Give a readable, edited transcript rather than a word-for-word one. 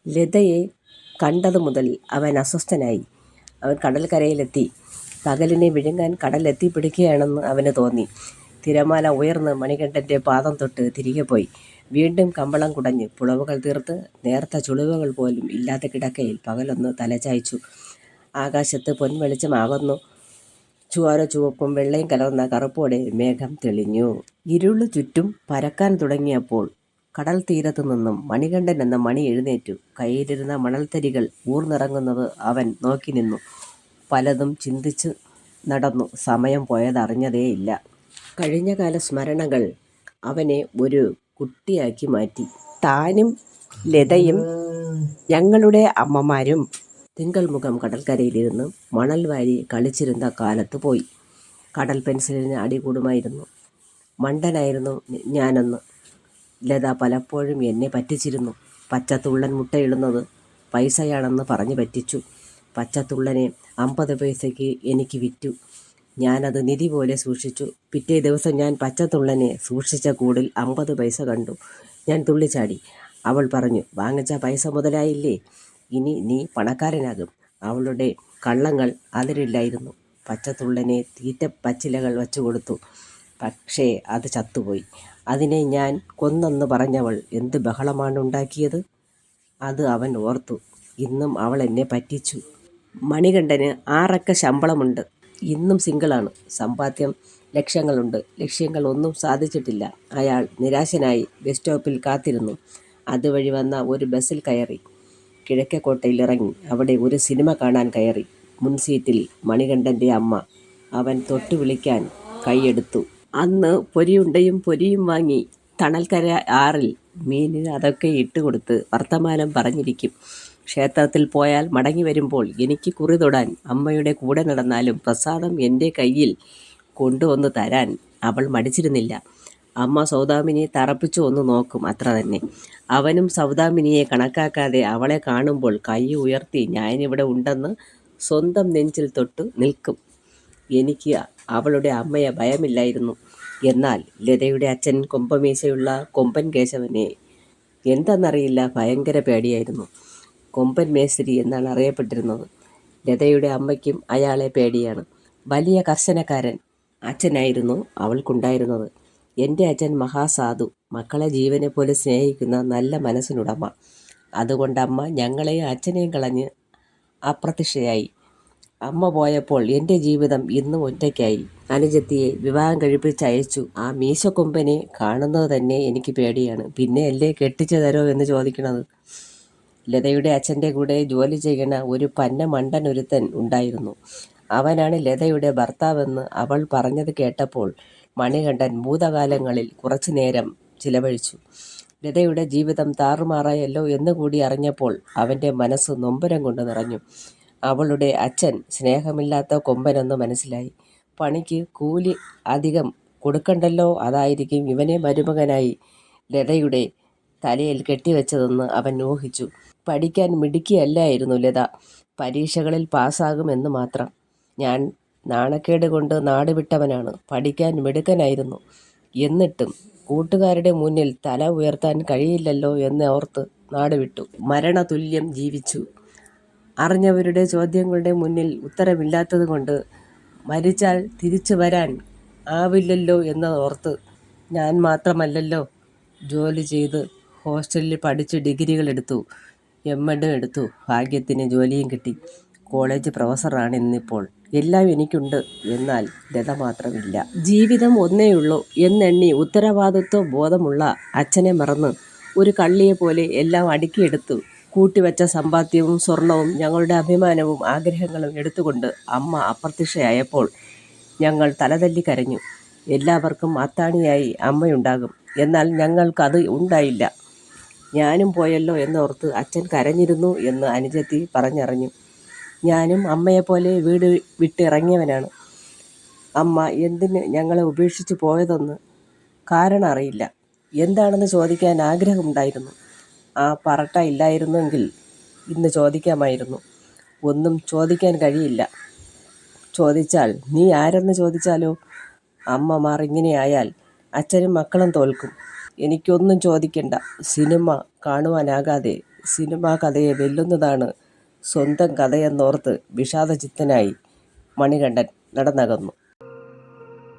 ലതയെ കണ്ടതു മുതൽ അവൻ അസ്വസ്ഥനായി. അവൻ കടൽക്കരയിലെത്തി. പകലിനെ വിഴുങ്ങാൻ കടലെത്തിപ്പിടിക്കുകയാണെന്ന് അവന് തോന്നി. തിരമാല ഉയർന്ന് മണികണ്ഠൻ്റെ പാദം തൊട്ട് തിരികെ പോയി. വീണ്ടും കമ്പളം കുടഞ്ഞ് പുളവുകൾ തീർത്ത് നേർത്ത ചുളിവുകൾ പോലും ഇല്ലാത്ത കിടക്കയിൽ പകലൊന്ന് തലചായ്ച്ചു. ആകാശത്ത് പൊൻവെളിച്ചമാകുന്നു. ചുവര ചുവപ്പും വെള്ളയും കലർന്ന കറുപ്പോടെ മേഘം തെളിഞ്ഞു. ഇരുള് ചുറ്റും പരക്കാൻ തുടങ്ങിയപ്പോൾ കടൽ തീരത്തു നിന്നും മണികണ്ഠൻ എന്ന മണി എഴുന്നേറ്റു. കയ്യിലിരുന്ന മണൽത്തരികൾ ഊർന്നിറങ്ങുന്നത് അവൻ നോക്കി നിന്നു. പലതും ചിന്തിച്ച് നടന്നു. സമയം പോയതറിഞ്ഞതേയില്ല. കഴിഞ്ഞകാല സ്മരണകൾ അവനെ ഒരു കുട്ടിയാക്കി മാറ്റി. താനും ലതയും ഞങ്ങളുടെ അമ്മമാരും തിങ്കൾ മുഖം കടൽക്കരയിലിരുന്ന് മണൽ വാരി കളിച്ചിരുന്ന കാലത്ത് പോയി. കടൽ പെൻസിലിന് അടികൂടുമായിരുന്നു. മണ്ടനായിരുന്നു ഞാനെന്ന് ലത പലപ്പോഴും എന്നെ പറ്റിച്ചിരുന്നു. പച്ചത്തുള്ളൻ മുട്ടയിടുന്നത് പൈസയാണെന്ന് പറഞ്ഞു പറ്റിച്ചു. പച്ചത്തുള്ളനെ 50 പൈസയ്ക്ക് എനിക്ക് വിറ്റു. ഞാനത് നിധി പോലെ സൂക്ഷിച്ചു. പിറ്റേ ദിവസം ഞാൻ പച്ചത്തുള്ളനെ സൂക്ഷിച്ച കൂടിൽ 50 പൈസ കണ്ടു. ഞാൻ തുള്ളിച്ചാടി. അവൾ പറഞ്ഞു, വാങ്ങിച്ച പൈസ മുതലായില്ലേ, ഇനി നീ പണക്കാരനാകും. അവളുടെ കള്ളങ്ങൾ അതിരില്ലായിരുന്നു. പച്ചത്തുള്ളനെ തീറ്റ പച്ചിലകൾ വച്ചു കൊടുത്തു. പക്ഷേ അത് ചത്തുപോയി. അതിനെ ഞാൻ കൊന്നെന്ന് പറഞ്ഞവൾ എന്ത് ബഹളമാണ് ഉണ്ടാക്കിയത്. അത് അവൻ ഓർത്തു. ഇന്നും അവൾ എന്നെ പറ്റിച്ചു. മണികണ്ഠന് 6 അക്ക ശമ്പളമുണ്ട്. ഇന്നും സിംഗിളാണ്. സമ്പാദ്യം ലക്ഷങ്ങളുണ്ട്. ലക്ഷ്യങ്ങൾ ഒന്നും സാധിച്ചിട്ടില്ല. അയാൾ നിരാശനായി ബസ് സ്റ്റോപ്പിൽ കാത്തിരുന്നു. അതുവഴി വന്ന ഒരു ബസ്സിൽ കയറി. കിഴക്കേക്കോട്ടയിൽ ഇറങ്ങി. അവിടെ ഒരു സിനിമ കാണാൻ കയറി. മുൻസീറ്റിൽ മണികണ്ഠൻ്റെ അമ്മ. അവൻ തൊട്ടു വിളിക്കാൻ കൈയെടുത്തു. അന്ന് പൊരിയും വാങ്ങി തണൽക്കര ആറിൽ മീനിന് അതൊക്കെ ഇട്ടുകൊടുത്ത് വർത്തമാനം പറഞ്ഞിരിക്കും. ക്ഷേത്രത്തിൽ പോയാൽ മടങ്ങി വരുമ്പോൾ എനിക്ക് കുറി തൊടാൻ അമ്മയുടെ കൂടെ നടന്നാലും പ്രസാദം എൻ്റെ കയ്യിൽ കൊണ്ടുവന്ന് തരാൻ അവൾ മടിച്ചിരുന്നില്ല. അമ്മ സൗദാമിനിയെ തറപ്പിച്ചു ഒന്ന് നോക്കും, അത്ര തന്നെ. അവനും സൗദാമിനിയെ കണക്കാക്കാതെ അവളെ കാണുമ്പോൾ കൈ ഉയർത്തി ഞാനിവിടെ ഉണ്ടെന്ന് സ്വന്തം നെഞ്ചിൽ തൊട്ട് നിൽക്കും. എനിക്ക് അവളുടെ അമ്മയെ ഭയമില്ലായിരുന്നു. എന്നാൽ ലതയുടെ അച്ഛൻ കൊമ്പമീശയുള്ള കൊമ്പൻ കേശവനെ എന്തെന്നറിയില്ല ഭയങ്കര പേടിയായിരുന്നു. കൊമ്പൻ മേസ്തിരി എന്നാണ് അറിയപ്പെട്ടിരുന്നത്. ലതയുടെ അമ്മയ്ക്കും അയാളെ പേടിയാണ്. വലിയ കർശനക്കാരൻ അച്ഛനായിരുന്നു അവൾക്കുണ്ടായിരുന്നത്. എൻ്റെ അച്ഛൻ മഹാസാധു, മക്കളെ ജീവനെ പോലെ സ്നേഹിക്കുന്ന നല്ല മനസ്സിനുടമ. അതുകൊണ്ട് അമ്മ ഞങ്ങളെയും അച്ഛനെയും കളഞ്ഞ് അപ്രത്യക്ഷയായി. അമ്മ പോയപ്പോൾ എൻ്റെ ജീവിതം ഇന്നും ഒറ്റയ്ക്കായി. അനുജത്തിയെ വിവാഹം കഴിപ്പിച്ചയച്ചു. ആ മീശക്കൊമ്പനെ കാണുന്നത് തന്നെ എനിക്ക് പേടിയാണ്. പിന്നെയല്ലേ കെട്ടിച്ചു തരോ എന്ന് ചോദിക്കണത്. ലതയുടെ അച്ഛൻ്റെ കൂടെ ജോലി ചെയ്യണ ഒരു പന്ന മണ്ടനൊരുത്തൻ ഉണ്ടായിരുന്നു. അവനാണ് ലതയുടെ ഭർത്താവെന്ന് അവൾ പറഞ്ഞത് കേട്ടപ്പോൾ മണികണ്ഠൻ ഭൂതകാലങ്ങളിൽ കുറച്ചു നേരം ചിലവഴിച്ചു. ലതയുടെ ജീവിതം താറുമാറായല്ലോ എന്ന് കൂടി അറിഞ്ഞപ്പോൾ അവൻ്റെ മനസ്സ് നൊമ്പരം കൊണ്ട് നിറഞ്ഞു. അവളുടെ അച്ഛൻ സ്നേഹമില്ലാത്ത കൊമ്പനെന്ന് മനസ്സിലായി. പണിക്ക് കൂലി അധികം കൊടുക്കണ്ടല്ലോ, അതായിരിക്കും ഇവനെ മരുമകനായി ലതയുടെ തലയിൽ കെട്ടിവെച്ചതെന്ന് അവൻ ഊഹിച്ചു. പഠിക്കാൻ മിടുക്കിയല്ലായിരുന്നു ലത. പരീക്ഷകളിൽ പാസ്സാകുമെന്ന് മാത്രം. ഞാൻ നാണക്കേട് കൊണ്ട് നാട് വിട്ടവനാണ്. പഠിക്കാൻ മിടുക്കനായിരുന്നു. എന്നിട്ടും കൂട്ടുകാരുടെ മുന്നിൽ തല ഉയർത്താൻ കഴിയില്ലല്ലോ എന്ന് ഓർത്ത് നാടുവിട്ടു. മരണതുല്യം ജീവിച്ചു. അറിഞ്ഞവരുടെ ചോദ്യങ്ങളുടെ മുന്നിൽ ഉത്തരമില്ലാത്തത് കൊണ്ട് മരിച്ചാൽ തിരിച്ചു വരാൻ ആവില്ലല്ലോ എന്നോർത്ത്. ഞാൻ മാത്രമല്ലല്ലോ ജോലി ചെയ്ത് ഹോസ്റ്റലിൽ പഠിച്ച് ഡിഗ്രികൾ എടുത്തു, MEd എടുത്തു. ഭാഗ്യത്തിന് ജോലിയും കിട്ടി. കോളേജ് പ്രൊഫസറാണ് ഇന്നിപ്പോൾ. എല്ലാം എനിക്കുണ്ട്. എന്നാൽ ലത മാത്രമില്ല. ജീവിതം ഒന്നേയുള്ളൂ എന്നെണ്ണി ഉത്തരവാദിത്വ ബോധമുള്ള അച്ഛനെ മറന്ന് ഒരു കള്ളിയെപ്പോലെ എല്ലാം അടുക്കിയെടുത്തു. കൂട്ടിവെച്ച സമ്പാദ്യവും സ്വർണവും ഞങ്ങളുടെ അഭിമാനവും ആഗ്രഹങ്ങളും എടുത്തുകൊണ്ട് അമ്മ അപ്രത്യക്ഷയായപ്പോൾ ഞങ്ങൾ തലതല്ലി കരഞ്ഞു. എല്ലാവർക്കും അത്താണിയായി അമ്മയുണ്ടാകും. എന്നാൽ ഞങ്ങൾക്കത് ഉണ്ടായില്ല. ഞാനും പോയല്ലോ എന്നോർത്ത് അച്ഛൻ കരഞ്ഞിരുന്നു എന്ന് അനുജത്തി പറഞ്ഞറിഞ്ഞു. ഞാനും അമ്മയെപ്പോലെ വീട് വിട്ടിറങ്ങിയവനാണ്. അമ്മ എന്തിന് ഞങ്ങളെ ഉപേക്ഷിച്ച് പോയതെന്ന് കാരണം അറിയില്ല. എന്താണെന്ന് ചോദിക്കാൻ ആഗ്രഹമുണ്ടായിരുന്നു. ആ പറട്ട ഇല്ലായിരുന്നെങ്കിൽ ഇന്ന് ചോദിക്കാമായിരുന്നു. ഒന്നും ചോദിക്കാൻ കഴിയില്ല. ചോദിച്ചാൽ നീ ആരെന്ന് ചോദിച്ചാലോ? അമ്മമാർ ഇങ്ങനെയായാൽ അച്ഛനും മക്കളും തോൽക്കും. എനിക്കൊന്നും ചോദിക്കണ്ട. സിനിമ കാണുവാനാകാതെ സിനിമാ കഥയെ വെല്ലുന്നതാണ് സ്വന്തം കഥയെന്നോർത്ത് വിഷാദചിത്തനായി മണികണ്ഠൻ നടന്നകന്നു.